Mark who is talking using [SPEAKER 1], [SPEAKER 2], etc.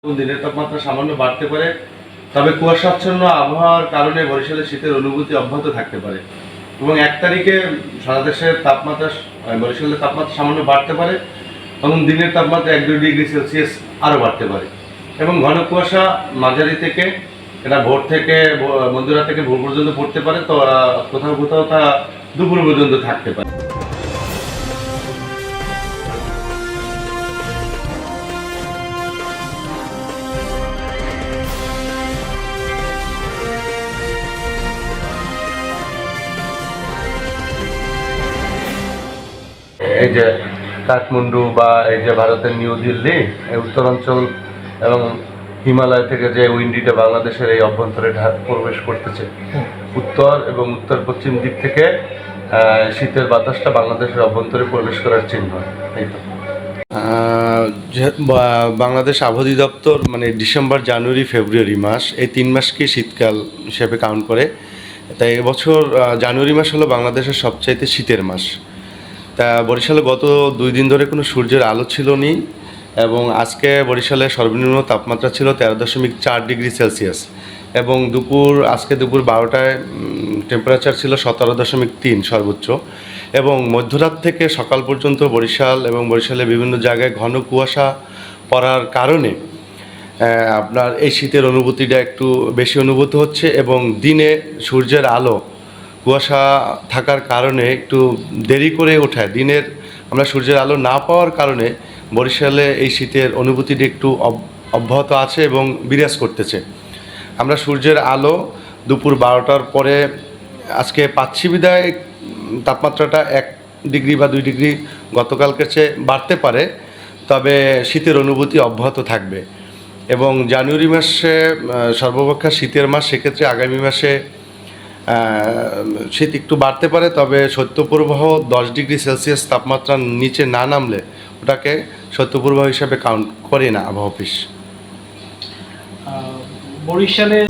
[SPEAKER 1] দিনের তাপমাত্রা সামান্য বাড়তে পারে, তবে কুয়াশাচ্ছন্ন আবহাওয়ার কারণে বরিশালে শীতের অনুভূতি অব্যাহত থাকতে পারে এবং 1 তারিখে সারা দেশের বরিশালের তাপমাত্রা সামান্য বাড়তে পারে এবং দিনের তাপমাত্রা 1-2 ডিগ্রি সেলসিয়াস আরও বাড়তে পারে এবং ঘন কুয়াশা মাঝারি থেকে এটা ভোর থেকে মধ্যরাত থেকে ভোর পর্যন্ত পড়তে পারে, তো কোথাও কোথাও তা দুপুর পর্যন্ত থাকতে পারে। এই যে কাঠমান্ডু বা এই যে ভারতের নিউ দিল্লি, এই উত্তরাঞ্চল এবং হিমালয় থেকে যে উইন্ডিটা বাংলাদেশের এই অভ্যন্তরে প্রবেশ করতেছে, উত্তর এবং উত্তর পশ্চিম দিক থেকে শীতের বাতাসটা বাংলাদেশের অভ্যন্তরে প্রবেশ করার চিহ্ন। এই তো বাংলাদেশ আবহাওয়া অধিদপ্তর মানে ডিসেম্বর, জানুয়ারি, ফেব্রুয়ারি মাস, এই 3 মাসকে শীতকাল হিসেবে কাউন্ট করে। তাই এবছর জানুয়ারি মাস হলো বাংলাদেশের সবচাইতে শীতের মাস। তা বরিশালে গত 2 দিন ধরে কোনো সূর্যের আলো ছিল নি এবং আজকে বরিশালে সর্বনিম্ন তাপমাত্রা ছিল 13.4 ডিগ্রি সেলসিয়াস এবং আজকে দুপুর 12টায় টেম্পারেচার ছিল 17.3 সর্বোচ্চ এবং মধ্যরাত থেকে সকাল পর্যন্ত বরিশাল এবং বরিশালের বিভিন্ন জায়গায় ঘন কুয়াশা পড়ার কারণে আপনার এই শীতের অনুভূতিটা একটু বেশি অনুভূত হচ্ছে এবং দিনে সূর্যের আলো কুয়াশা থাকার কারণে একটু দেরি করে ওঠায়, দিনের আমরা সূর্যের আলো না পাওয়ার কারণে বরিশালে এই শীতের অনুভূতিটি একটু অব্যাহত আছে এবং বিরাজ করতেছে। আমরা সূর্যের আলো দুপুর 12টার পরে আজকে পাচ্ছি বিদায় তাপমাত্রাটা 1 ডিগ্রি বা 2 ডিগ্রি গতকালকের চেয়ে বাড়তে পারে, তবে শীতের অনুভূতি অব্যাহত থাকবে এবং জানুয়ারি মাসে সর্বাপেক্ষা শীতের মাস, সেক্ষেত্রে আগামী মাসে শীত একটু বাড়তে পারে, তবে শৈত্যপ্রবাহ 10 ডিগ্রি সেলসিয়াস তাপমাত্রার নিচে না নামলে ওটাকে শৈত্যপ্রবাহ হিসাবে কাউন্ট করে না আবহাওয়া অফিস।
[SPEAKER 2] বরিশালে